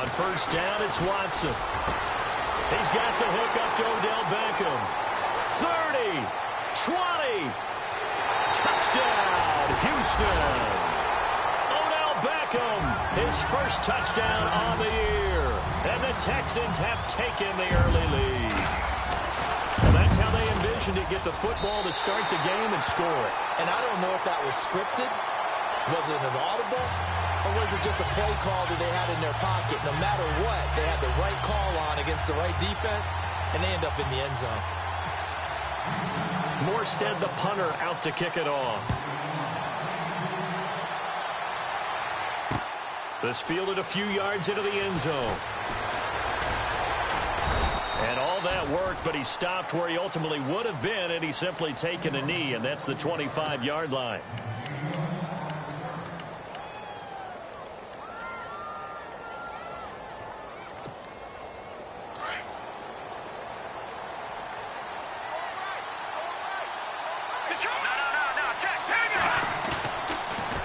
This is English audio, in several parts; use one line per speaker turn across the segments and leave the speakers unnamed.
On first down, it's Watson. He's got the hook up to Odell Beckham. 30, 20, touchdown, Houston. Odell Beckham, his first touchdown on the year. And the Texans have taken the early lead. And that's how they envisioned it, get the football to start the game and score it.
And I don't know if that was scripted. Was it an audible? Or was it just a play call that they had in their pocket? No matter what, they had the right call on against the right defense, and they end up in the end zone.
Morstead, the punter, out to kick it off. This fielded a few yards into the end zone. And all that worked, but he stopped where he ultimately would have been, and he's simply taken a knee, and that's the 25-yard line.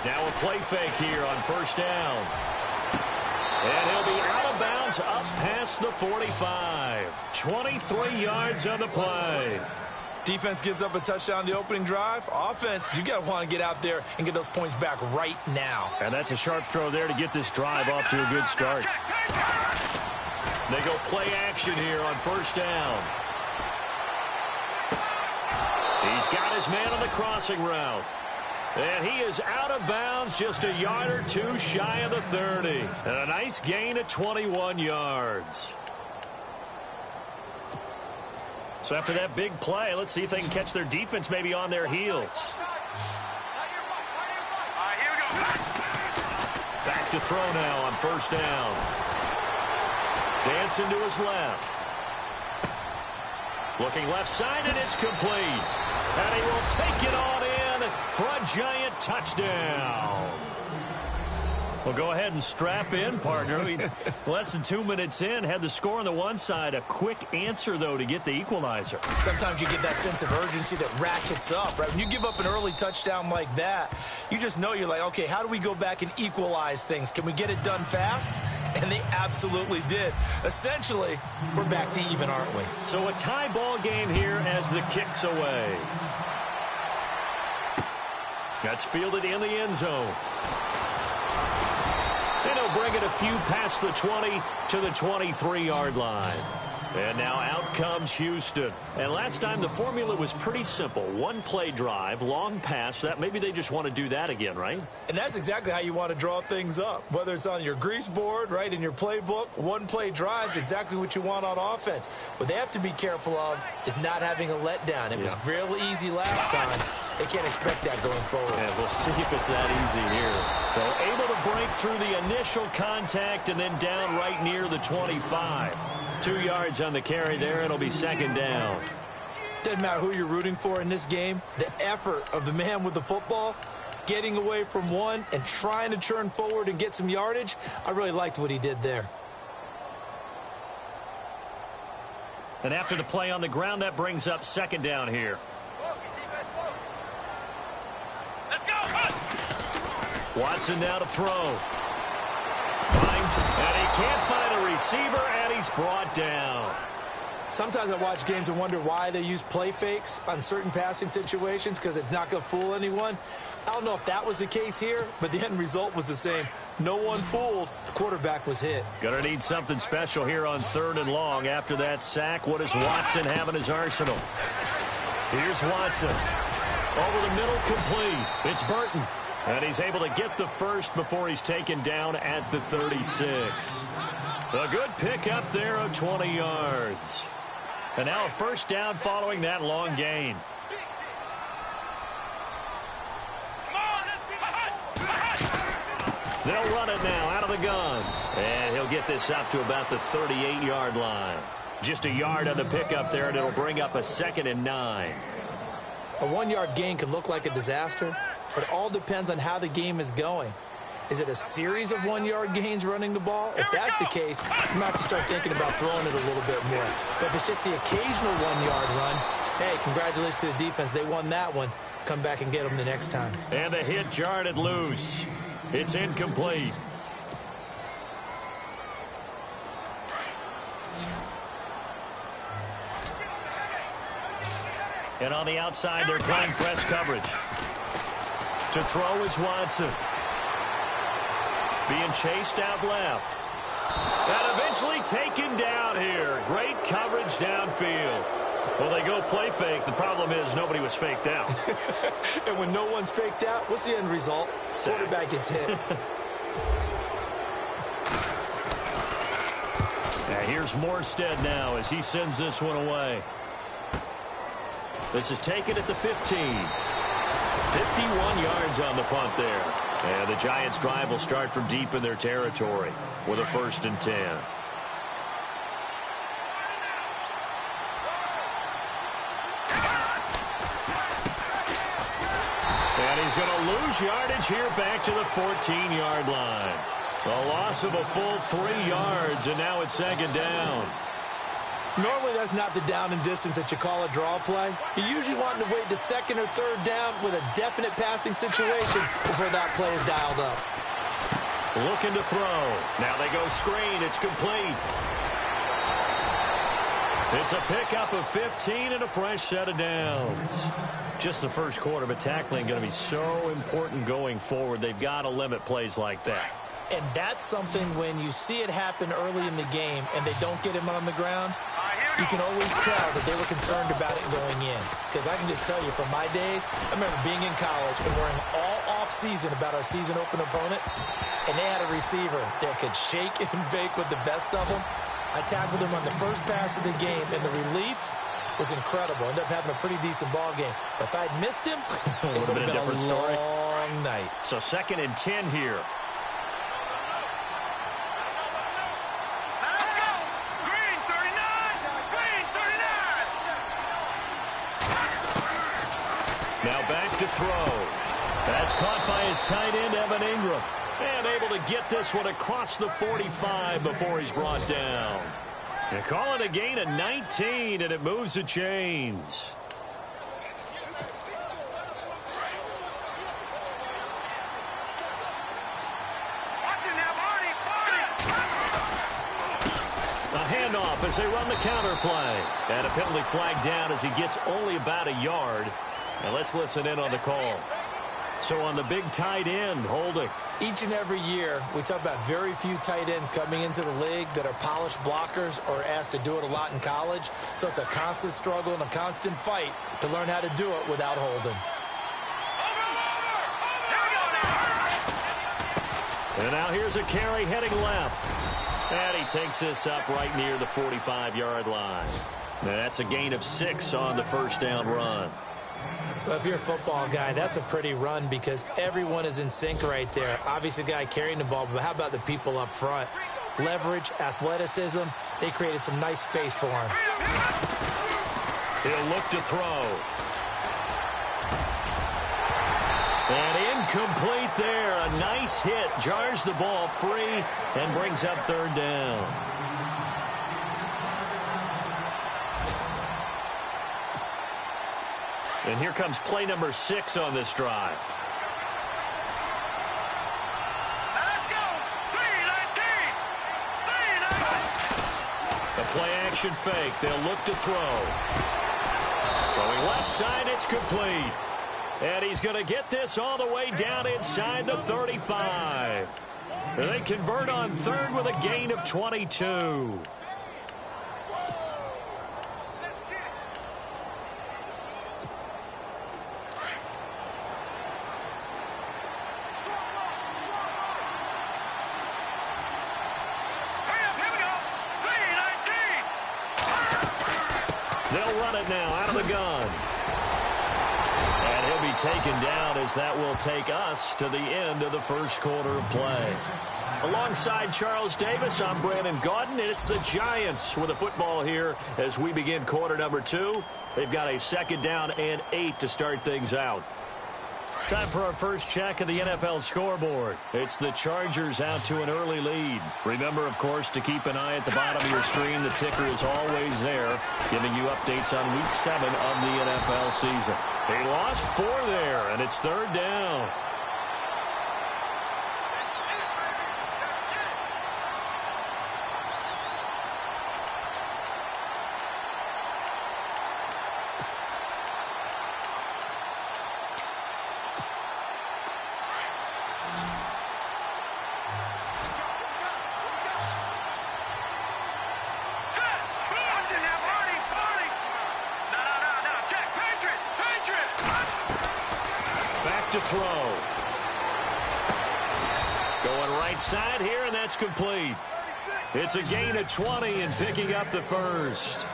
Now a play fake here on first down. And he'll be out of bounds up past the 45. 23 yards on the play.
Defense gives up a touchdown the opening drive. Offense, you got to want to get out there and get those points back right now.
And that's a sharp throw there to get this drive off to a good start. They go play action here on first down. He's got his man on the crossing route. And he is out of bounds just a yard or two shy of the 30. And a nice gain of 21 yards. So after that big play, let's see if they can catch their defense maybe on their heels. Back to throw now on first down. Dancing to his left. Looking left side, and it's complete. And he will take it on in for a giant touchdown. Well, go ahead and strap in, partner. Less than 2 minutes in, had the score on the one side. A quick answer, though, to get the equalizer.
Sometimes you get that sense of urgency that ratchets up, right? When you give up an early touchdown like that, you just know you're like, okay, how do we go back and equalize things? Can we get it done fast? And they absolutely did. Essentially, we're back to even, aren't we?
So a tie ball game here as the kick's away. That's fielded in the end zone. And he'll bring it a few past the 20 to the 23-yard line. And now out comes Houston. And last time the formula was pretty simple. One play drive, long pass. That maybe they just want to do that again, right?
And that's exactly how you want to draw things up. Whether it's on your grease board, right, in your playbook, one play drive is exactly what you want on offense. What they have to be careful of is not having a letdown. It was real easy last time. They can't expect that going forward.
And we'll see if it's that easy here. So able to break through the initial contact and then down right near the 25. 2 yards on the carry there. It'll be second down.
Doesn't matter who you're rooting for in this game. The effort of the man with the football, getting away from one and trying to turn forward and get some yardage, I really liked what he did there.
And after the play on the ground, that brings up second down here. Watson now to throw. And he can't find a receiver, and he's brought down.
Sometimes I watch games and wonder why they use play fakes on certain passing situations, because it's not going to fool anyone. I don't know if that was the case here, but the end result was the same. No one fooled. The quarterback was hit.
Gonna need something special here on 3rd and long. After that sack, what does Watson have in his arsenal? Here's Watson. Over the middle, complete. It's Burton. And he's able to get the first before he's taken down at the 36. A good pickup there of 20 yards. And now a first down following that long gain. They'll run it now out of the gun. And he'll get this up to about the 38-yard line. Just a yard on the pickup there, and it'll bring up a 2nd and 9.
A 1-yard gain could look like a disaster, but it all depends on how the game is going. Is it a series of 1-yard gains running the ball? If that's the case, you might have to start thinking about throwing it a little bit more. But if it's just the occasional 1-yard run, hey, congratulations to the defense. They won that one. Come back and get them the next time.
And the hit jarred it loose. It's incomplete. And on the outside, they're playing press coverage. To throw is Watson. Being chased out left. And eventually taken down here. Great coverage downfield. Well, they go play fake. The problem is nobody was faked out.
And when no one's faked out, what's the end result? Quarterback gets hit.
Now here's Morstead now as he sends this one away. This is taken at the 15. 51 yards on the punt there. And the Giants' drive will start from deep in their territory with a 1st and 10. And he's going to lose yardage here back to the 14-yard line. A loss of a full 3 yards, and now it's 2nd down.
Normally, that's not the down and distance that you call a draw play. You usually want to wait to 2nd or 3rd down with a definite passing situation before that play is dialed up.
Looking to throw. Now they go screen. It's complete. It's a pickup of 15 and a fresh set of downs. Just the first quarter, but tackling going to be so important going forward. They've got to limit plays like that.
And that's something when you see it happen early in the game and they don't get him on the ground, you can always tell that they were concerned about it going in. Because I can just tell you from my days, I remember being in college and worrying all off-season about our season open opponent, and they had a receiver that could shake and bake with the best of them. I tackled him on the first pass of the game, and the relief was incredible. Ended up having a pretty decent ball game. But if I'd missed him, it would have been a different story. Long night.
So 2nd and 10 here. Now back to throw. That's caught by his tight end, Evan Ingram. And able to get this one across the 45 before he's brought down. They call it a gain of 19, and it moves the chains. A handoff as they run the counter play. And a penalty flag down as he gets only about a yard. Now let's listen in on the call. So on the big tight end, holding.
Each and every year, we talk about very few tight ends coming into the league that are polished blockers or asked to do it a lot in college. So it's a constant struggle and a constant fight to learn how to do it without holding.
And now here's a carry heading left. And he takes this up right near the 45-yard line. Now that's a gain of 6 on the 1st down run.
Well, if you're a football guy, that's a pretty run because everyone is in sync right there. Obviously, the guy carrying the ball, but how about the people up front? Leverage, athleticism, they created some nice space for him.
He'll look to throw. And incomplete there. A nice hit. Jars the ball free and brings up 3rd down. And here comes play number 6 on this drive.
Let's go. 3-19.
A play action fake. They'll look to throw. Throwing left side, it's complete. And he's going to get this all the way down inside the 35. They convert on 3rd with a gain of 22. They'll run it now out of the gun. And he'll be taken down as that will take us to the end of the 1st quarter of play. Alongside Charles Davis, I'm Brandon Gaudin, and it's the Giants with the football here as we begin quarter number 2. They've got a 2nd down and 8 to start things out. Time for our first check of the NFL scoreboard. It's the Chargers out to an early lead. Remember, of course, to keep an eye at the bottom of your screen. The ticker is always there, giving you updates on Week 7 of the NFL season. They lost 4 there, and it's 3rd down. to throw. Going right side here, and that's complete. It's a gain of 20 and picking up the first.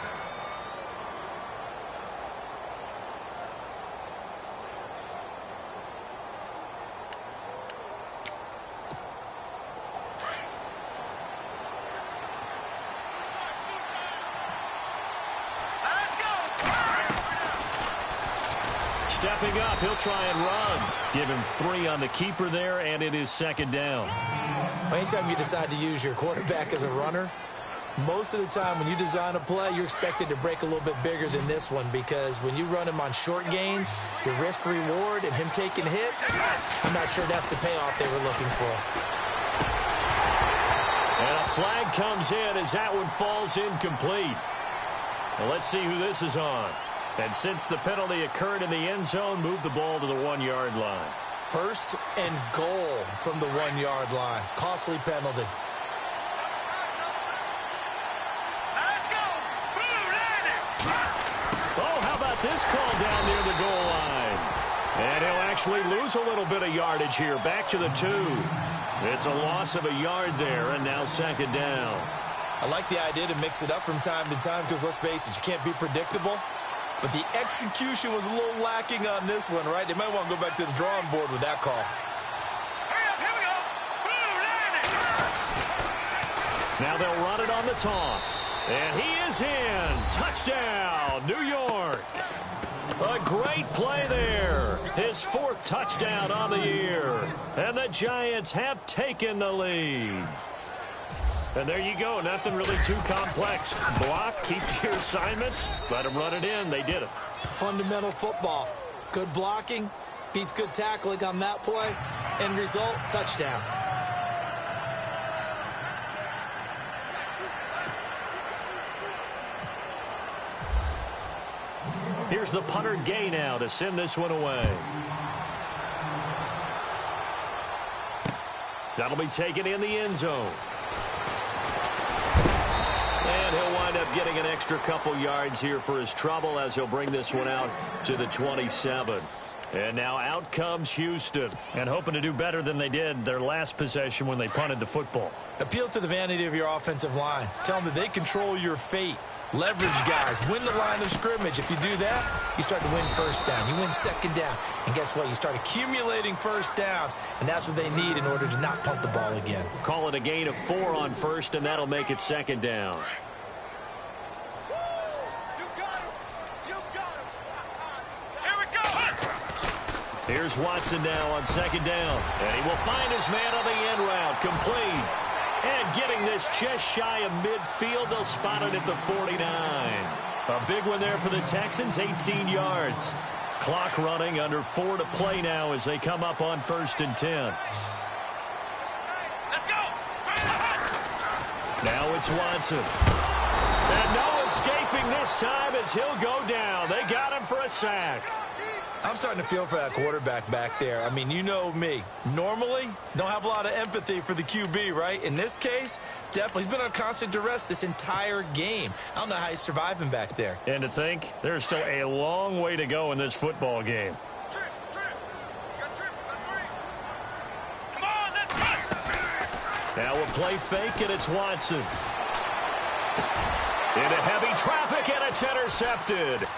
Stepping up, he'll try and run. Give him 3 on the keeper there, and it is second down.
Anytime you decide to use your quarterback as a runner, most of the time when you design a play, you're expected to break a little bit bigger than this one, because when you run him on short gains, your risk-reward and him taking hits, I'm not sure that's the payoff they were looking for.
And a flag comes in as that one falls incomplete. Well, let's see who this is on. And since the penalty occurred in the end zone, move the ball to the 1-yard line.
First and goal from the 1-yard line. Costly penalty.
Let's go. Blue landing.
Oh, how about this call down near the goal line? And he'll actually lose a little bit of yardage here. Back to the 2. It's a loss of a yard there, and now second down.
I like the idea to mix it up from time to time because, let's face it, you can't be predictable. But the execution was a little lacking on this one, right? They might want to go back to the drawing board with that call.
Hurry up, here we go. Blue landing.
Now they'll run it on the toss. And he is in. Touchdown, New York. A great play there. His 4th touchdown on the year. And the Giants have taken the lead. And there you go. Nothing really too complex. Block, keep your assignments, let them run it in. They did it.
Fundamental football. Good blocking beats good tackling on that play. End result, touchdown.
Here's the punter Gay now to send this one away. That'll be taken in the end zone. And he'll wind up getting an extra couple yards here for his trouble as he'll bring this one out to the 27. And now out comes Houston. And hoping to do better than they did their last possession when they punted the football.
Appeal to the vanity of your offensive line. Tell them that they control your fate. Leverage guys. Win the line of scrimmage. If you do that, you start to win first down. You win second down. And guess what? You start accumulating first downs. And that's what they need in order to not punt the ball again.
Call it a gain of 4 on first, and that'll make it second down. Here's Watson now on second down. And he will find his man on the end route. Complete. And getting this just shy of midfield. They'll spot it at the 49. A big one there for the Texans, 18 yards. Clock running, under 4 to play now as they come up on 1st and 10.
Let's go.
Now it's Watson. And no escaping this time as he'll go down. They got him for a sack.
I'm starting to feel for that quarterback back there. I mean, you know me. Normally, don't have a lot of empathy for the QB, right? In this case, definitely. He's been on constant duress this entire game. I don't know how he's surviving back there.
And to think, there's still a long way to go in this football game.
Come on, let's go.
Now a play fake, and it's Watson. Into heavy traffic, and it's intercepted.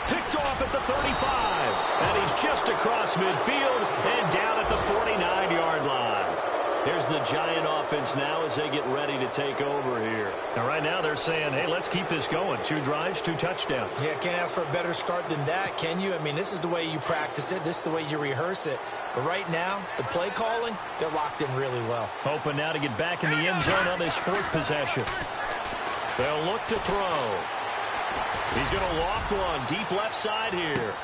Picked off at the 35, and he's just across midfield and down at the 49-yard line. Here's the Giant offense now as they get ready to take over here. And right now they're saying, hey, let's keep this going. 2 drives, 2 touchdowns.
Yeah, can't ask for a better start than that, can you? I mean, this is the way you practice it. This is the way you rehearse it. But right now, the play calling, they're locked in really well.
Hoping now to get back in the end zone on this 4th possession. They'll look to throw. He's going to loft one deep left side here.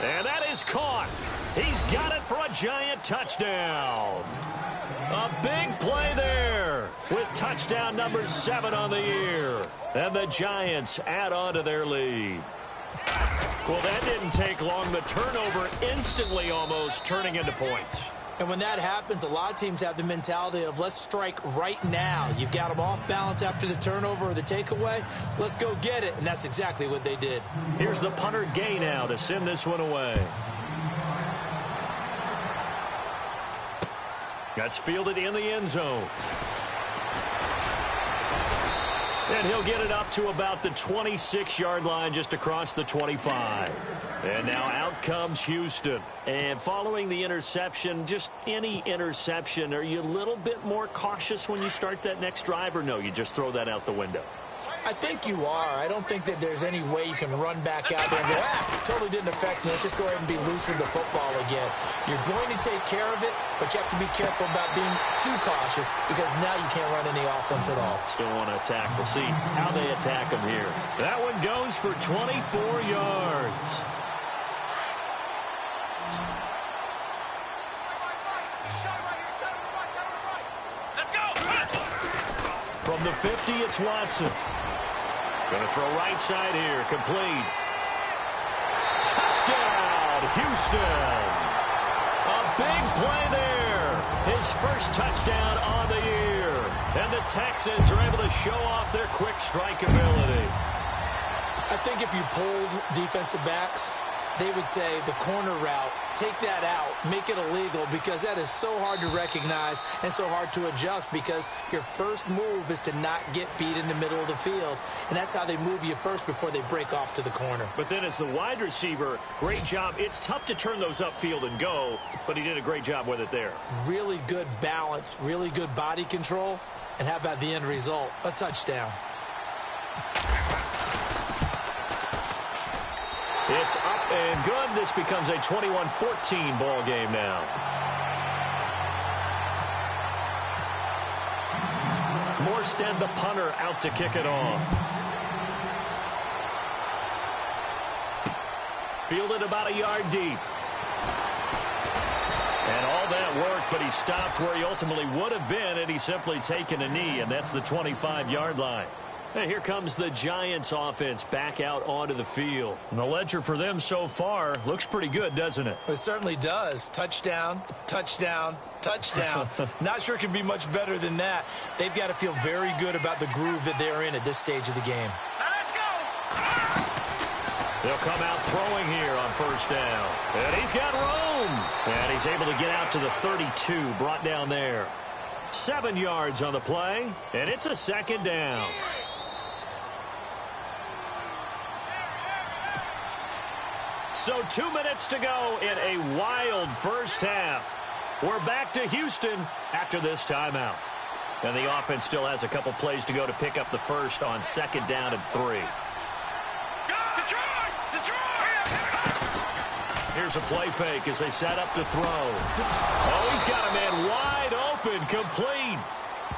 And that is caught. He's got it for a Giant touchdown. A big play there with touchdown number 7 on the year. And the Giants add on to their lead. Well, that didn't take long. The turnover instantly almost turning into points.
And when that happens, a lot of teams have the mentality of let's strike right now. You've got them off balance after the turnover or the takeaway. Let's go get it. And that's exactly what they did.
Here's the punter Gay now to send this one away. That's fielded in the end zone. And he'll get it up to about the 26-yard line, just across the 25. And now out comes Houston. And following the interception, just any interception, are you a little bit more cautious when you start that next drive, or no, you just throw that out the window?
I think you are. I don't think that there's any way you can run back out there and go, totally didn't affect me. Let's just go ahead and be loose with the football again. You're going to take care of it, but you have to be careful about being too cautious because now you can't run any offense at all.
Still want to attack. We'll see how they attack him here. That one goes for 24 yards.
Let's go.
From the 50, it's Watson. Going to throw right side here. Complete. Touchdown, Houston. A big play there. His first touchdown on the year. And the Texans are able to show off their quick strike ability.
I think if you pulled defensive backs, they would say the corner route, take that out, make it illegal, because that is so hard to recognize and so hard to adjust because your first move is to not get beat in the middle of the field. And that's how they move you first before they break off to the corner.
But then as the wide receiver, great job. It's tough to turn those upfield and go, but he did a great job with it there. Really
good balance, really good body control. And how about the end result? A touchdown.
It's up and good. This becomes a 21-14 ball game now. Morstead, the punter, out to kick it off. Fielded about a yard deep. And all that work, but he stopped where he ultimately would have been had he simply taken a knee, and that's the 25-yard line. And here comes the Giants offense back out onto the field. And the ledger for them so far looks pretty good, doesn't it?
It certainly does. Touchdown, touchdown, touchdown. Not sure it can be much better than that. They've got to feel very good about the groove that they're in at this stage of the game.
Let's go.
They'll come out throwing here on first down. And he's got room. And he's able to get out to the 32, brought down there. 7 yards on the play, and it's a second down. So 2 minutes to go in a wild first half. We're back to Houston after this timeout. And the offense still has a couple plays to go to pick up the first on second down and 3. Here's a play fake as they set up to throw. Oh, he's got a man wide open, complete.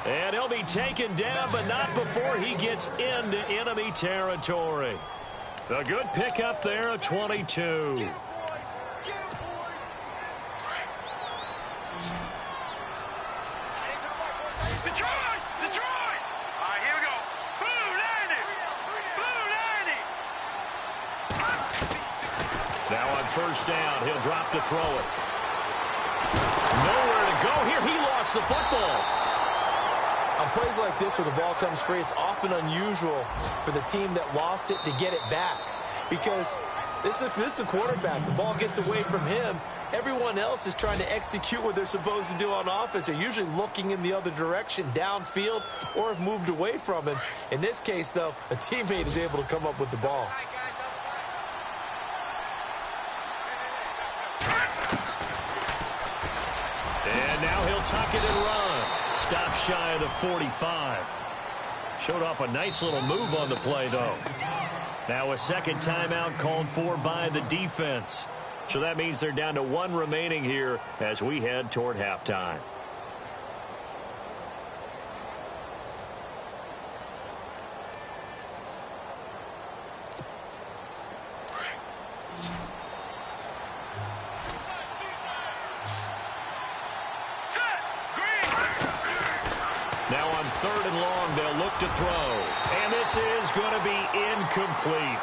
And he'll be taken down, but not before he gets into enemy territory. A good pickup there, a 22.
Detroit! Detroit! All right, here we go. Blue 90! Blue 90!
Now on first down, he'll drop to throw it. Nowhere to go here. He lost the football.
On plays like this where the ball comes free, it's often unusual for the team that lost it to get it back because this is the quarterback. The ball gets away from him. Everyone else is trying to execute what they're supposed to do on offense. They're usually looking in the other direction, downfield, or have moved away from him. In this case, though, a teammate is able to come up with the ball.
And now he'll tuck it and run. Stop shy of the 45. Showed off a nice little move on the play, though. Now a second timeout called for by the defense. So that means they're down to 1 remaining here as we head toward halftime. Now on third and long, they'll look to throw. And this is going to be incomplete.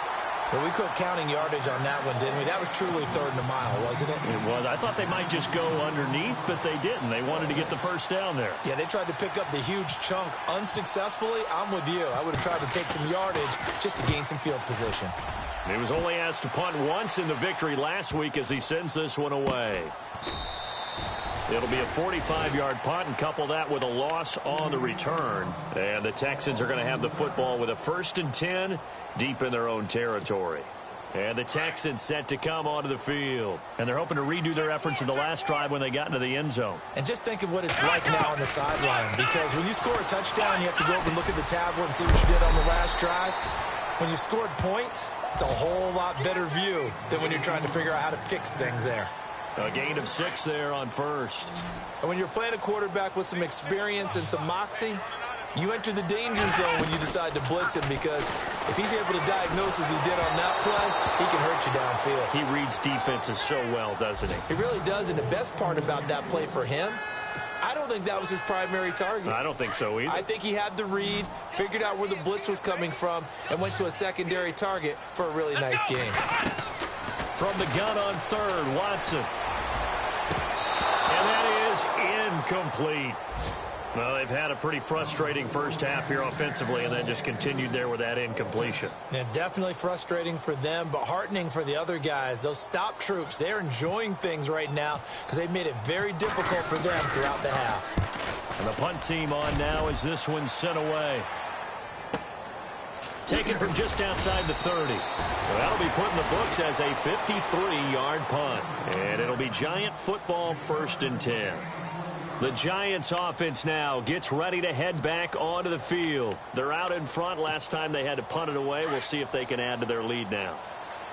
Well, we quit counting yardage on that one, didn't we? That was truly third and a mile, wasn't it?
It was. I thought they might just go underneath, but they didn't. They wanted to get the first down there.
Yeah, they tried to pick up the huge chunk unsuccessfully. I'm with you. I would have tried to take some yardage just to gain some field position.
He was only asked to punt once in the victory last week as he sends this one away. It'll be a 45-yard punt, and couple that with a loss on the return. And the Texans are going to have the football with a 1st and 10 deep in their own territory. And the Texans set to come onto the field. And they're hoping to redo their efforts in the last drive when they got into the end zone.
And just think of what it's like now on the sideline. Because when you score a touchdown, you have to go over and look at the tablet and see what you did on the last drive. When you scored points, it's a whole lot better view than when you're trying to figure out how to fix things there.
A gain of 6 there on first.
And when you're playing a quarterback with some experience and some moxie, you enter the danger zone when you decide to blitz him, because if he's able to diagnose as he did on that play, he can hurt you downfield.
He reads defenses so well, doesn't he?
He really does, and the best part about that play for him, I don't think that was his primary target.
I don't think so either.
I think he had the read, figured out where the blitz was coming from, and went to a secondary target for a really nice game.
From the gun on third, Watson. And that is incomplete. Well, they've had a pretty frustrating first half here offensively, and then just continued there with that incompletion.
Yeah, definitely frustrating for them, but heartening for the other guys. Those stop troops, they're enjoying things right now because they've made it very difficult for them throughout the half.
And the punt team on now as this one's sent away. Taken from just outside the 30. Well, that'll be put in the books as a 53-yard punt. And it'll be Giant football 1st and 10. The Giants offense now gets ready to head back onto the field. They're out in front. Last time they had to punt it away. We'll see if they can add to their lead now.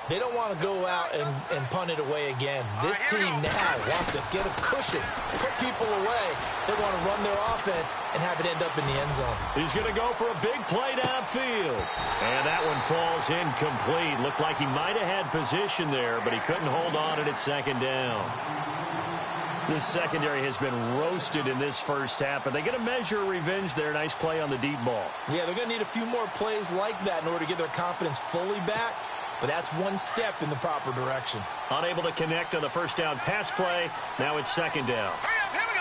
They don't want to go out and punt it away again. This team now wants to get a cushion, put people away. They want to run their offense and have it end up in the end zone.
He's going to go for a big play downfield. And that one falls incomplete. Looked like he might have had position there, but he couldn't hold on at 2nd down. This secondary has been roasted in this first half, but they get a measure of revenge there. Nice play on the deep ball.
Yeah, they're going to need a few more plays like that in order to get their confidence fully back, but that's one step in the proper direction.
Unable to connect on the first down pass play. Now it's 2nd down.
Here we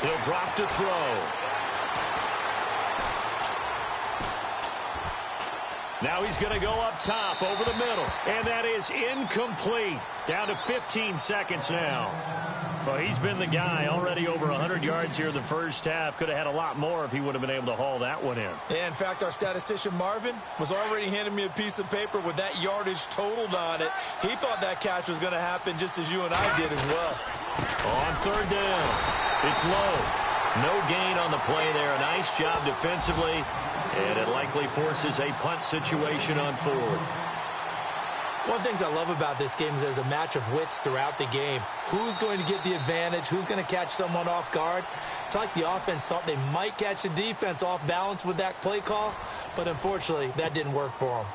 go.
He'll drop to throw. Now he's going to go up top over the middle. And that is incomplete. Down to 15 seconds now. Well, he's been the guy. Already over 100 yards here in the first half. Could have had a lot more if he would have been able to haul that one in.
Yeah, in fact, our statistician Marvin was already handing me a piece of paper with that yardage totaled on it. He thought that catch was going to happen just as you and I did as well.
On 3rd down, it's low. No gain on the play there. A nice job defensively. And it likely forces a punt situation on 4th.
One of the things I love about this game is there's a match of wits throughout the game. Who's going to get the advantage? Who's going to catch someone off guard? I feel like the offense thought they might catch the defense off balance with that play call, but unfortunately, that didn't work for them.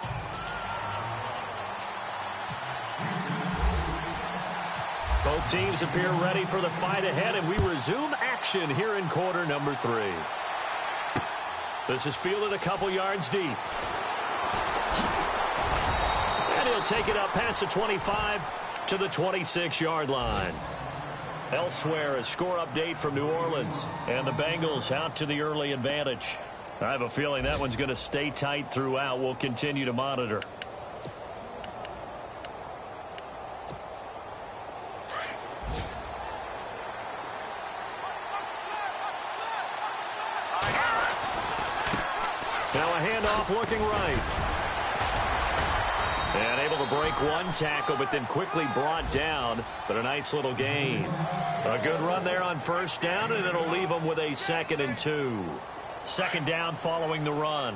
Both teams appear ready for the fight ahead, and we resume action here in quarter number 3. This is fielded a couple yards deep. And he'll take it up past the 25 to the 26-yard line. Elsewhere, a score update from New Orleans. And the Bengals out to the early advantage. I have a feeling that one's going to stay tight throughout. We'll continue to monitor. Now a handoff looking right. And able to break one tackle, but then quickly brought down. But a nice little gain. A good run there on 1st down, and it'll leave them with a 2nd and 2. 2nd down following the run.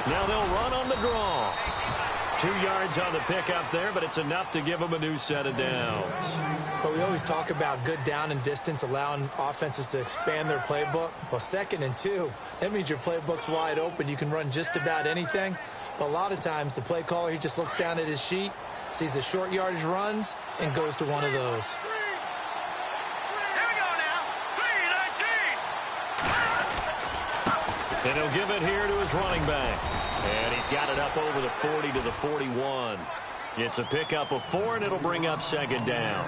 Now they'll run on the draw. 2 yards on the pickup there, but it's enough to give them a new set of downs.
But we always talk about good down and distance, allowing offenses to expand their playbook. Well, 2nd and 2, that means your playbook's wide open. You can run just about anything. But a lot of times, the play caller, he just looks down at his sheet, sees the short yardage runs, and goes to one of those.
Here we go now. 3-19.
And he'll give it here to his running back. And he's got it up over the 40 to the 41. It's a pickup of 4, and it'll bring up 2nd down.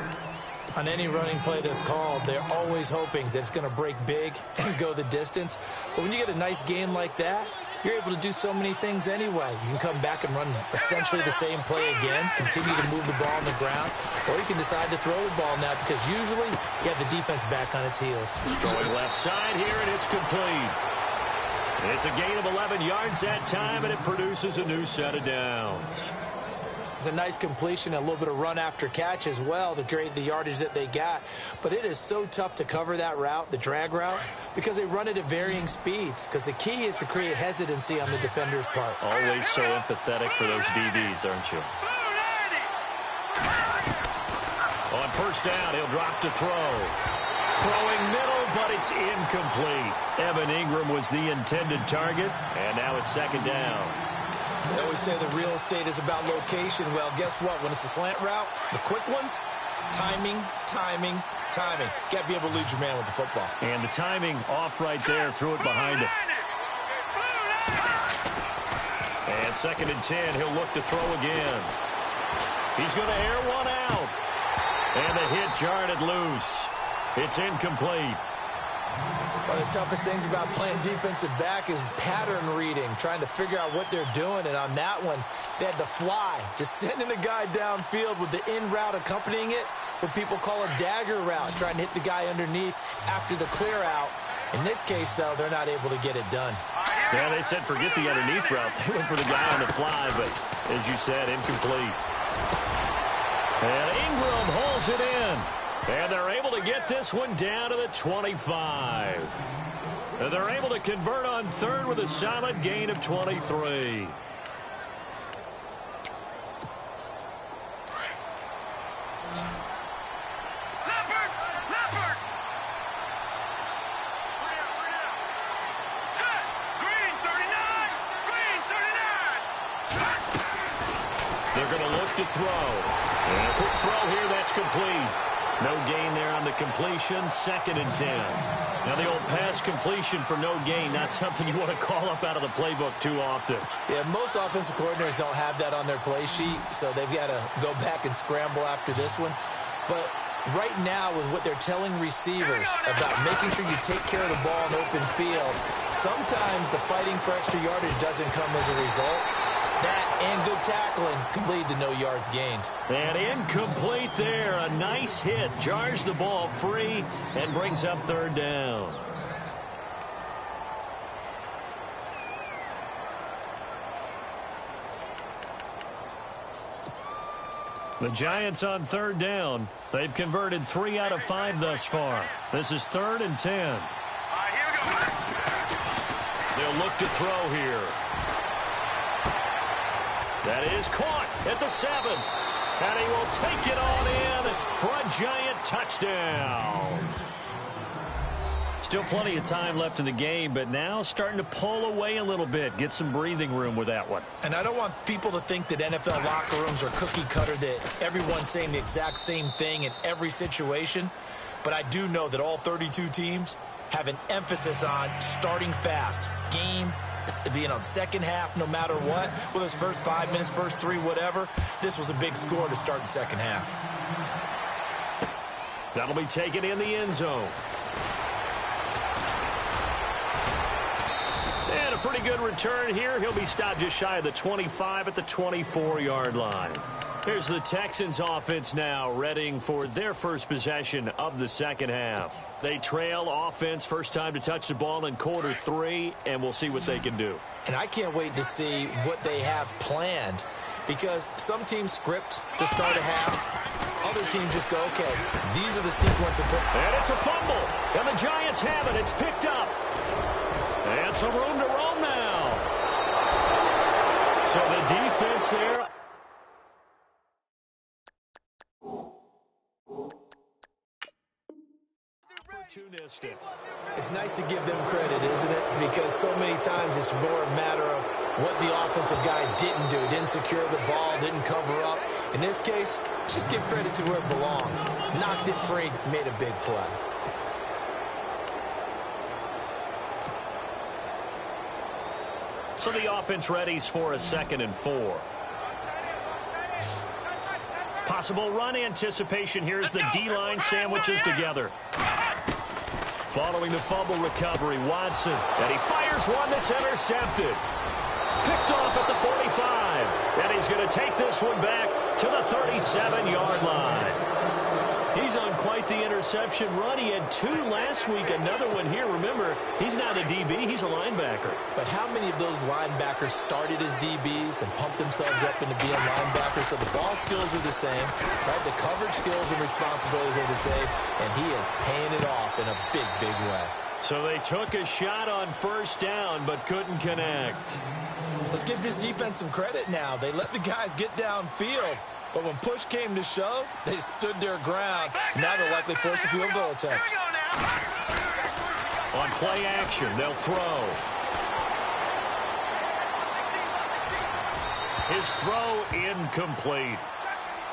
On any running play that's called, they're always hoping that it's going to break big and go the distance. But when you get a nice game like that, you're able to do so many things anyway. You can come back and run essentially the same play again, continue to move the ball on the ground, or you can decide to throw the ball now because usually you have the defense back on its heels.
Throwing left side here, and it's complete. It's a gain of 11 yards that time, and it produces a new set of downs.
It's a nice completion, a little bit of run after catch as well to create the yardage that they got. But it is so tough to cover that route, the drag route, because they run it at varying speeds. Because the key is to create hesitancy on the defender's part.
Always so empathetic for those DBs, aren't you? On first down, he'll drop to throw. Throwing middle, but it's incomplete. Evan Ingram was the intended target, and now it's second down.
They always say the real estate is about location. Well, guess what? When it's a slant route, the quick ones, timing. Got to be able to lead your man with the football.
And the timing off right there, threw it behind him. And second and 10, he'll look to throw again. He's going to air one out. And the hit jarred it loose. It's incomplete.
One of the toughest things about playing defensive back is pattern reading, trying to figure out what they're doing. And on that one, they had the fly, just sending a guy downfield with the in route accompanying it, what people call a dagger route, trying to hit the guy underneath after the clear out. In this case, though, they're not able to get it done.
Yeah, they said forget the underneath route. They went for the guy on the fly, but as you said, incomplete. And Ingram holds it in. And they're able to get this one down to the 25. And they're able to convert on third with a solid gain of 23. They're going to look to throw. And a quick throw here, that's complete. No gain there on the completion, second and 10. Now the old pass completion for no gain, not something you want to call up out of the playbook too often.
Yeah, most offensive coordinators don't have that on their play sheet, so they've got to go back and scramble after this one. But right now, with what they're telling receivers about making sure you take care of the ball in open field, sometimes the fighting for extra yardage doesn't come as a result. That and good tackling could lead to no yards gained.
And incomplete there. A nice hit. Jars the ball free and brings up third down. The Giants on third down. They've converted 3 out of 5 thus far. This is third and 10. They'll look to throw here. That is caught at the 7. And he will take it on in for a Giant touchdown. Still plenty of time left in the game, but now starting to pull away a little bit. Get some breathing room with that one.
And I don't want people to think that NFL locker rooms are cookie cutter, that everyone's saying the exact same thing in every situation. But I do know that all 32 teams have an emphasis on starting fast. Game being on the second half, no matter what, whether it's first 5 minutes, first 3, whatever. This was a big score to start the second half.
That'll be taken in the end zone. And a pretty good return here. He'll be stopped just shy of the 25 at the 24-yard line. Here's the Texans offense now, readying for their first possession of the second half. They trail offense, first time to touch the ball in quarter 3, and we'll see what they can do.
And I can't wait to see what they have planned, because some teams script to start a half. Other teams just go, okay, these are the sequence of...
And it's a fumble, and the Giants have it. It's picked up. And some room to roam now. So the defense there...
It's nice to give them credit, isn't it? Because so many times it's more a matter of what the offensive guy didn't do. Didn't secure the ball, didn't cover up. In this case, just give credit to where it belongs. Knocked it free, made a big play.
So the offense readies for a 2nd and 4. Possible run anticipation here as the D-line sandwiches together. Following the fumble recovery, Watson. And he fires one that's intercepted. Picked off at the 45. And he's going to take this one back to the 37-yard line. He's on quite the interception run. He had 2 last week, another one here. Remember, he's not a DB, he's a linebacker.
But how many of those linebackers started as DBs and pumped themselves up into being linebackers? So the ball skills are the same, right? The coverage skills and responsibilities are the same, and he is paying it off in a big, big way.
So they took a shot on first down, but couldn't connect.
Let's give this defense some credit now. They let the guys get downfield. But when push came to shove, they stood their ground. Now they'll likely force a field goal attempt.
On play action, they'll throw. His throw incomplete.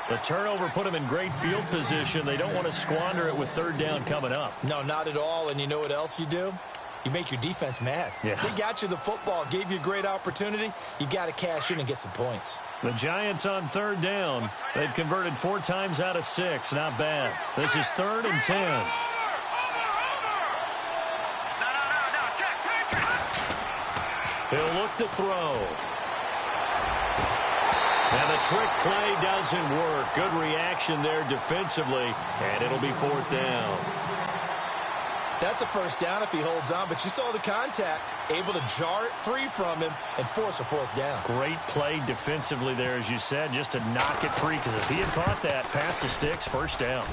The turnover put him in great field position. They don't want to squander it with third down coming up.
No, not at all. And you know what else you do? You make your defense mad.
Yeah.
They got you the football, gave you a great opportunity. You got to cash in and get some points.
The Giants on third down. They've converted 4 times out of 6. Not bad. This is 3rd and 10. He'll look to throw. And the trick play doesn't work. Good reaction there defensively. And it'll be 4th down.
That's a first down if he holds on, but you saw the contact, able to jar it free from him and force a 4th down.
Great play defensively there, as you said, just to knock it free, because if he had caught that, pass the sticks, first down.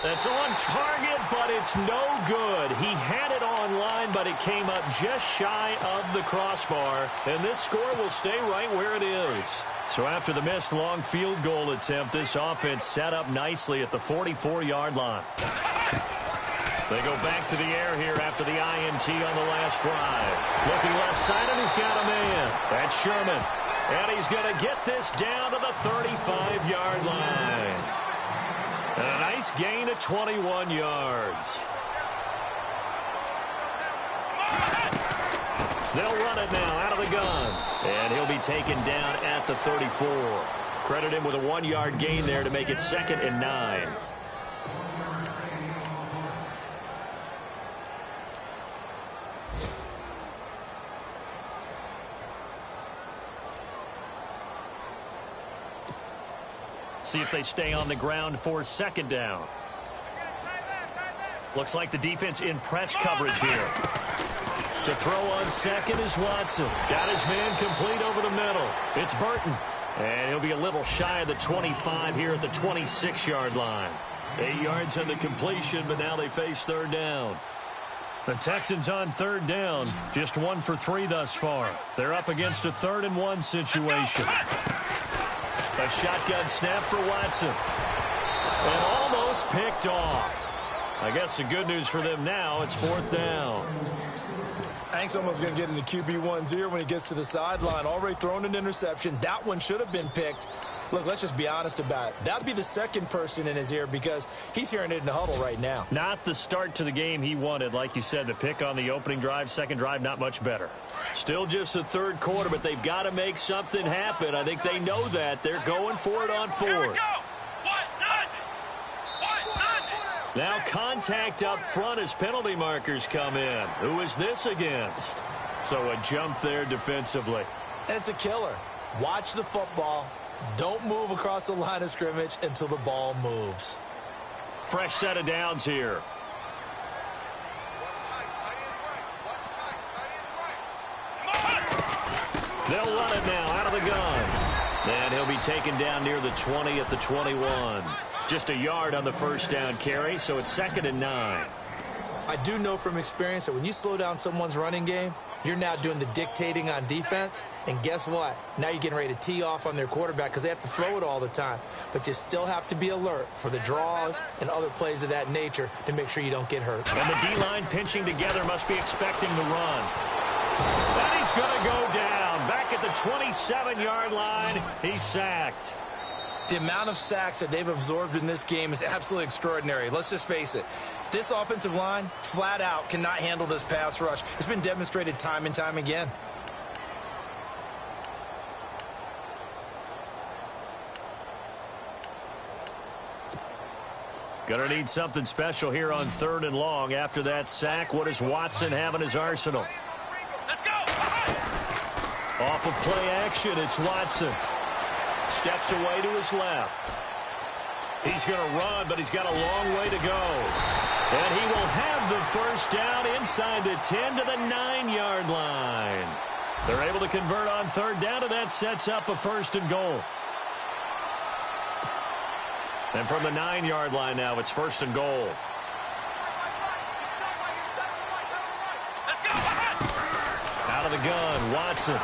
That's on target, but it's no good. He had it on line, but it came up just shy of the crossbar, and this score will stay right where it is. So after the missed long field goal attempt, this offense set up nicely at the 44-yard line. They go back to the air here after the INT on the last drive. Looking left side, and he's got a man. That's Sherman. And he's going to get this down to the 35-yard line. And a nice gain of 21 yards. They'll run it now out of the gun. And he'll be taken down at the 34. Credit him with a 1-yard gain there to make it 2nd and 9. See if they stay on the ground for 2nd down. Looks like the defense in press coverage here. To throw on 2nd is Watson. Got his man complete over the middle. It's Burton. And he'll be a little shy of the 25 here at the 26-yard line. 8 yards on the completion, but now they face 3rd down. The Texans on 3rd down. Just 1 for 3 thus far. They're up against a 3rd and 1 situation. A shotgun snap for Watson. And almost picked off. I guess the good news for them now, it's 4th down.
I think someone's going to get into QB1-0 when he gets to the sideline. Already thrown an interception. That one should have been picked. Look, let's just be honest about it. That'd be the second person in his ear because he's hearing it in the huddle right now.
Not the start to the game he wanted. Like you said, the pick on the opening drive, second drive, not much better. Still just the 3rd quarter, but they've got to make something happen. I think they know that. They're going for it on 4th. Now contact up front as penalty markers come in. Who is this against? So a jump there defensively.
And it's a killer. Watch the football. Don't move across the line of scrimmage until the ball moves.
Fresh set of downs here. They'll run it now out of the gun. And he'll be taken down near the 20 at the 21. Just a yard on the first down carry, so it's 2nd and 9.
I do know from experience that when you slow down someone's running game, you're now doing the dictating on defense. And guess what? Now you're getting ready to tee off on their quarterback because they have to throw it all the time. But you still have to be alert for the draws and other plays of that nature to make sure you don't get hurt.
And the D-line pinching together must be expecting the run. And he's going to go down. Back at the 27-yard line, he's sacked.
The amount of sacks that they've absorbed in this game is absolutely extraordinary. Let's just face it. This offensive line, flat out, cannot handle this pass rush. It's been demonstrated time and time again.
Gonna need something special here on 3rd and long. After that sack, what does Watson have in his arsenal?
Let's go.
Off of play action, it's Watson. Steps away to his left. He's going to run, but he's got a long way to go. And he will have the first down inside the 10 to the 9-yard line. They're able to convert on 3rd down, and that sets up a 1st and goal. And from the 9-yard line now, it's 1st and goal. Out of the gun, Watson.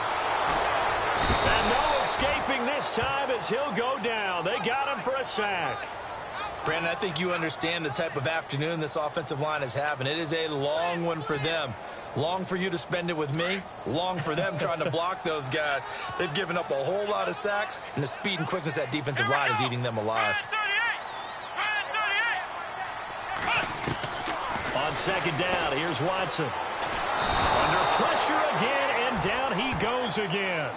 And no escaping this time as he'll go down. They got him for a sack.
Brandon, I think you understand the type of afternoon this offensive line is having. It is a long one for them. Long for you to spend it with me. Long for them trying to block those guys. They've given up a whole lot of sacks, and the speed and quickness of that defensive line is eating them alive.
On 2nd down, here's Watson. Under pressure again, and down he goes again.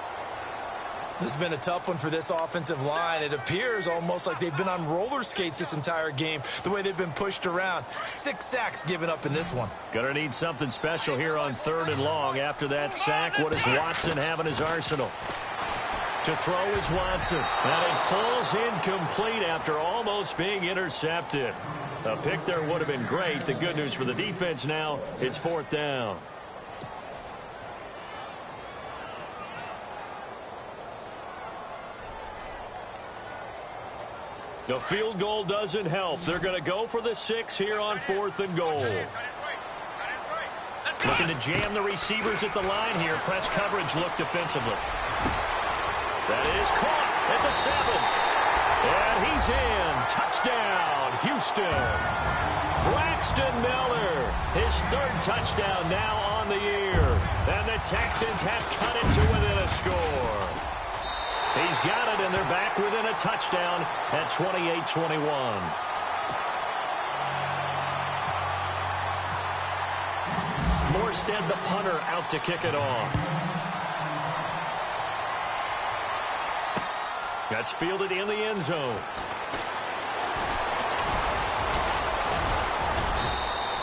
This has been a tough one for this offensive line. It appears almost like they've been on roller skates this entire game, the way they've been pushed around. 6 sacks given up in this one.
Gonna need something special here on 3rd and long. After that sack, what does Watson have in his arsenal? To throw is Watson. And it falls incomplete after almost being intercepted. A pick there would have been great. The good news for the defense now, it's 4th down. The field goal doesn't help. They're going to go for the 6 here on 4th and goal. Looking to jam the receivers at the line here. Press coverage look defensively. That is caught at the 7. And he's in. Touchdown, Houston. Braxton Miller, his 3rd touchdown now on the year. And the Texans have cut it to within a score. He's got it, and they're back within a touchdown at 28-21. Morstead, the punter, out to kick it off. That's fielded in the end zone.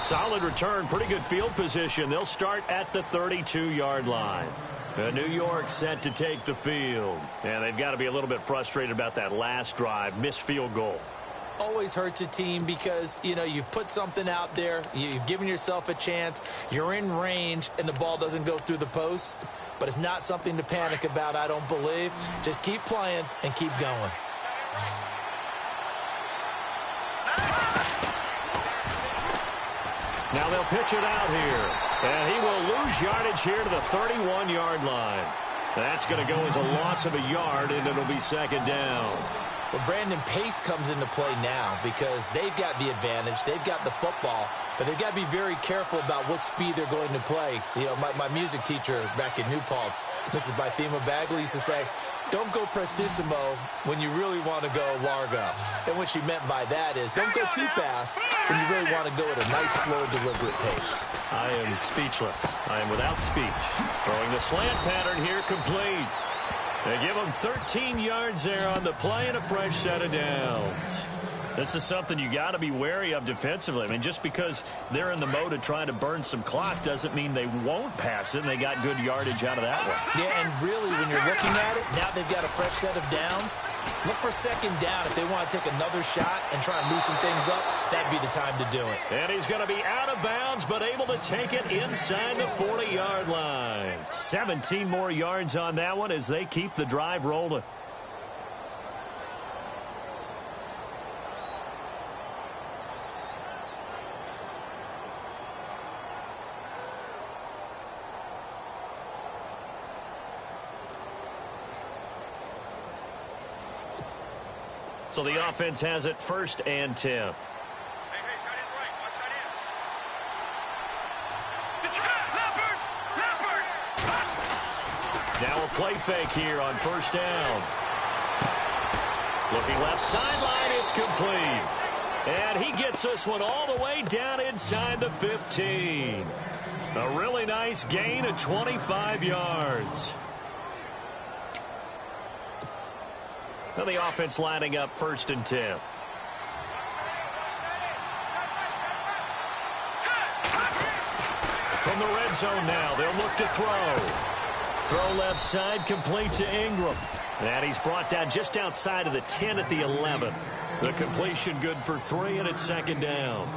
Solid return, pretty good field position. They'll start at the 32-yard line. New York set to take the field. And they've got to be a little bit frustrated about that last drive. Missed field goal.
Always hurts a team because, you know, you've put something out there. You've given yourself a chance. You're in range, and the ball doesn't go through the post. But it's not something to panic about, I don't believe. Just keep playing and keep going.
Now they'll pitch it out here. And he will lose yardage here to the 31-yard line. That's going to go as a loss of a yard, and it'll be 2nd down.
Well, Brandon, pace comes into play now because they've got the advantage. They've got the football, but they've got to be very careful about what speed they're going to play. You know, my music teacher back in New Paltz, Mrs. Bythema Bagley, used to say, don't go prestissimo when you really want to go largo. And what she meant by that is don't go too fast when you really want to go at a nice, slow, deliberate pace.
I am speechless. I am without speech. Throwing the slant pattern here complete. They give him 13 yards there on the play and a fresh set of downs. This is something you got to be wary of defensively. I mean, just because they're in the mode of trying to burn some clock doesn't mean they won't pass it, and they got good yardage out of that one.
Yeah, and really, when you're looking at it, now they've got a fresh set of downs. Look for 2nd down. If they want to take another shot and try and loosen things up, that'd be the time to do it.
And he's going to be out of bounds, but able to take it inside the 40-yard line. 17 more yards on that one as they keep the drive rolling. So the offense has it 1st and 10.
Hey, tight end right. Watch tight end. Leopard!
Now a play fake here on 1st down. Looking left sideline, it's complete. And he gets this one all the way down inside the 15. A really nice gain of 25 yards. So the offense lining up 1st and 10. the red zone now. They'll look to throw. Throw left side, complete to Ingram. And he's brought down just outside of the 10 at the 11. The completion good for 3, and it's second down.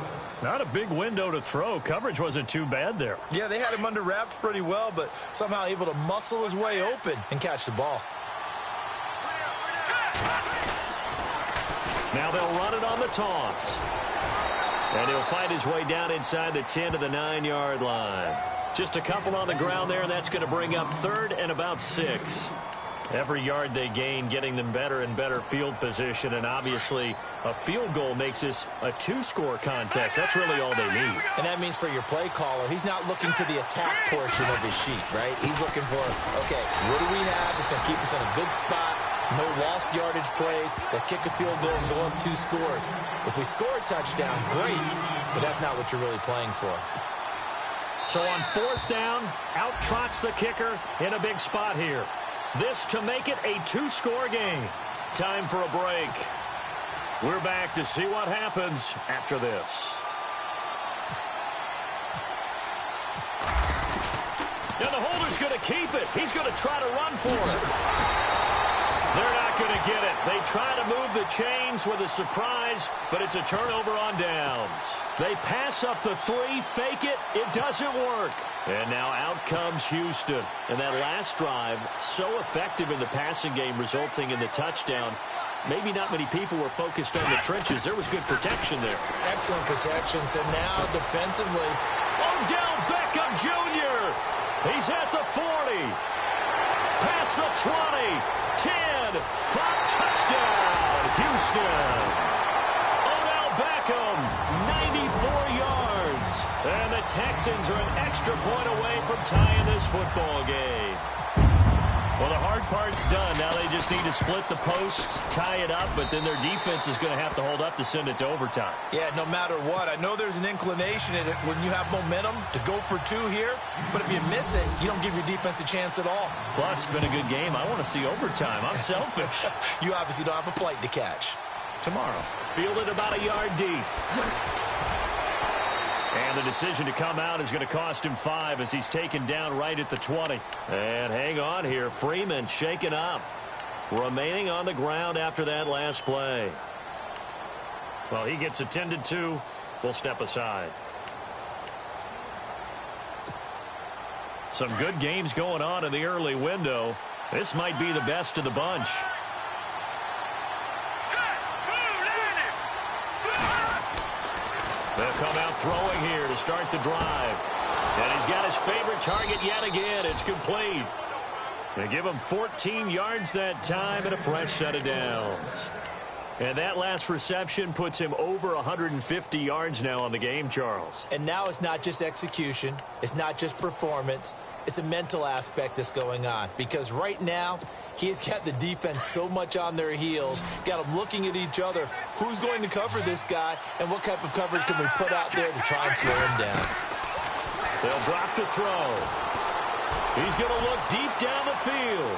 Not a big window to throw. Coverage wasn't too bad there.
Yeah, they had him under wraps pretty well, but somehow able to muscle his way open and catch the ball.
Now they'll run it on the toss. And he'll fight his way down inside the 10 to the 9-yard line. Just a couple on the ground there, and that's going to bring up 3rd and about 6. Every yard they gain, getting them better and better field position, and obviously a field goal makes this a 2-score contest. That's really all they need.
And that means for your play caller, he's not looking to the attack portion of his sheet, right? He's looking for, okay, what do we have that's going to keep us in a good spot? No lost yardage plays. Let's kick a field goal and go up 2 scores. If we score a touchdown, great, but that's not what you're really playing for.
So on 4th down, out trots the kicker in a big spot here. This to make it a 2-score game. Time for a break. We're back to see what happens after this. Now the holder's going to keep it. He's going to try to run for it. They're not going to get it. They try to move the chains with a surprise, but it's a turnover on downs. They pass up the 3, fake it. It doesn't work. And now out comes Houston. And that last drive, so effective in the passing game, resulting in the touchdown. Maybe not many people were focused on the trenches. There was good protection there.
Excellent protections. And now defensively.
Odell Beckham Jr. He's at the 40. Past the 20. 10, 5, touchdown, Houston. Odell Beckham, 94 yards. And the Texans are an extra point away from tying this football game. Well, the hard part's done. Now they just need to split the posts, tie it up, but then their defense is going to have to hold up to send it to overtime.
Yeah, no matter what. I know there's an inclination in it when you have momentum to go for 2 here, but if you miss it, you don't give your defense a chance at all.
Plus, it's been a good game. I want to see overtime. I'm selfish.
You obviously don't have a flight to catch.
Tomorrow. Fielded about a yard deep. And the decision to come out is going to cost him 5 as he's taken down right at the 20. And hang on here. Freeman shaken up. Remaining on the ground after that last play. Well, he gets attended to. We'll step aside. Some good games going on in the early window. This might be the best of the bunch. They'll come out throwing here to start the drive. And he's got his favorite target yet again. It's complete. They give him 14 yards that time and a fresh set of downs. And that last reception puts him over 150 yards now on the game, Charles.
And now it's not just execution. It's not just performance. It's a mental aspect that's going on. Because right now, he's got the defense so much on their heels, got them looking at each other. Who's going to cover this guy, and what type of coverage can we put out there to try and slow him down?
They'll drop the throw. He's going to look deep down the field.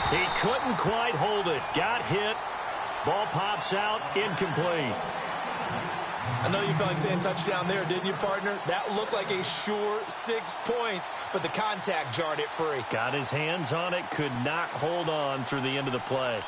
He couldn't quite hold it. Got hit. Ball pops out. Incomplete.
I know you felt like saying touchdown there, didn't you, partner? That looked like a sure 6 points, but the contact jarred it free.
Got his hands on it. Could not hold on through the end of the play.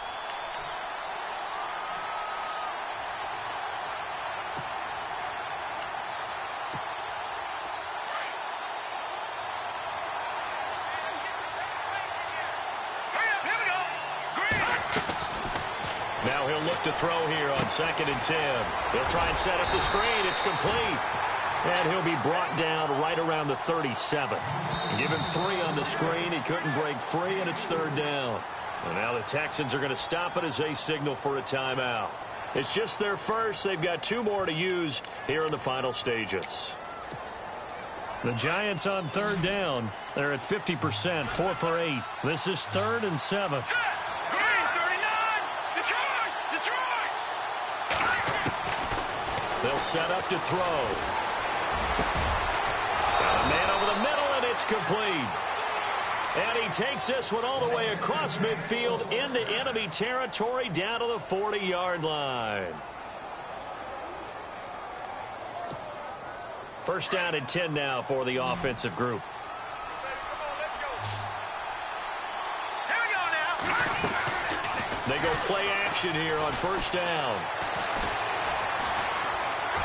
Now he'll look to throw here on 2nd and 10. He'll try and set up the screen. It's complete. And he'll be brought down right around the 37. Give him 3 on the screen. He couldn't break free, and it's 3rd down. And now the Texans are going to stop it as they signal for a timeout. It's just their first. They've got 2 more to use here in the final stages. The Giants on 3rd down. They're at 50%, 4 for 8. This is 3rd and 7. They'll set up to throw. Got a man over the middle, and it's complete. And he takes this one all the way across midfield into enemy territory down to the 40-yard line. First down and 10 now for the offensive group. They go play action here on first down.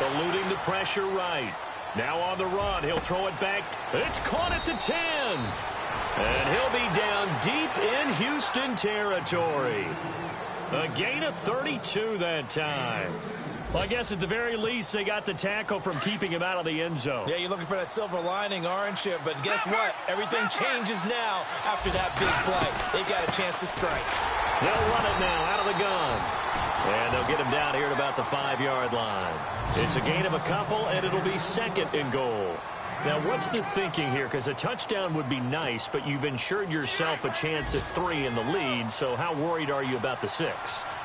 Eluding the pressure right. Now on the run. He'll throw it back. It's caught at the 10. And he'll be down deep in Houston territory. A gain of 32 that time. Well, I guess at the very least, they got the tackle from keeping him out of the end zone.
Yeah, you're looking for that silver lining, aren't you? But guess what? Everything changes now after that big play. They got a chance to strike.
They'll run it now out of the gun. And they'll get him down here at about the 5-yard line. It's a gain of a couple, and it'll be second and goal. Now, what's the thinking here? Because a touchdown would be nice, but you've ensured yourself a chance at 3 in the lead, so how worried are you about the 6?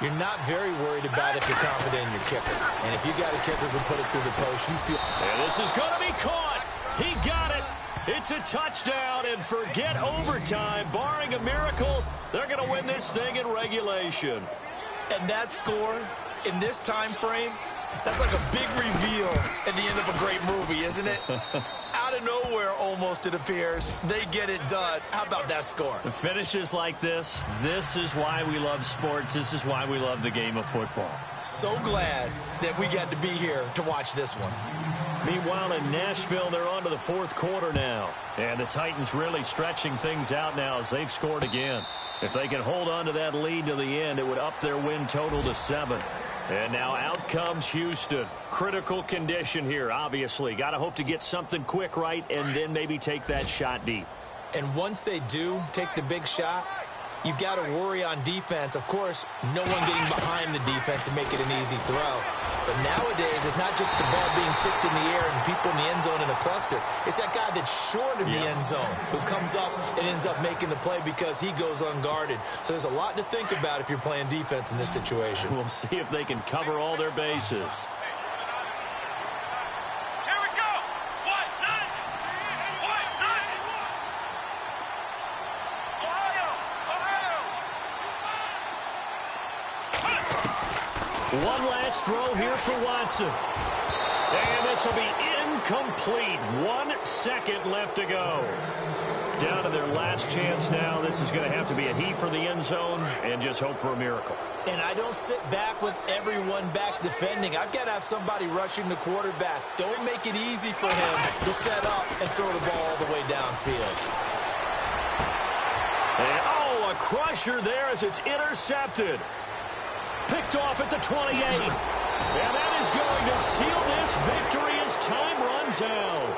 You're not very worried about if you're confident in your kicker. And if you got a kicker who can put it through the post, you feel...
And this is going to be caught. He got it. It's a touchdown, and forget overtime. Barring a miracle, they're going to win this thing in regulation.
And that score, in this time frame, that's like a big reveal at the end of a great movie, isn't it? Out of nowhere, almost, it appears. They get it done. How about that score?
The finishes like this is why we love sports. This is why we love the game of football.
So glad that we got to be here to watch this one.
Meanwhile, in Nashville, they're on to the fourth quarter now. And the Titans really stretching things out now as they've scored again. If they can hold on to that lead to the end, it would up their win total to 7. And now out comes Houston. Critical condition here, obviously. Got to hope to get something quick right and then maybe take that shot deep.
And once they do take the big shot, you've got to worry on defense. Of course, no one getting behind the defense and make it an easy throw. But nowadays, it's not just the ball being tipped in the air and people in the end zone in a cluster. It's that guy that's short of the end zone who comes up and ends up making the play because he goes unguarded. So there's a lot to think about if you're playing defense in this situation.
We'll see if they can cover all their bases. One last throw here for Watson. And this will be incomplete. 1 second left to go. Down to their last chance now. This is going to have to be a heave for the end zone and just hope for a miracle.
And I don't sit back with everyone back defending. I've got to have somebody rushing the quarterback. Don't make it easy for him to set up and throw the ball all the way downfield.
And, oh, a crusher there as it's intercepted. Picked off at the 28. And that is going to seal this victory as time runs out.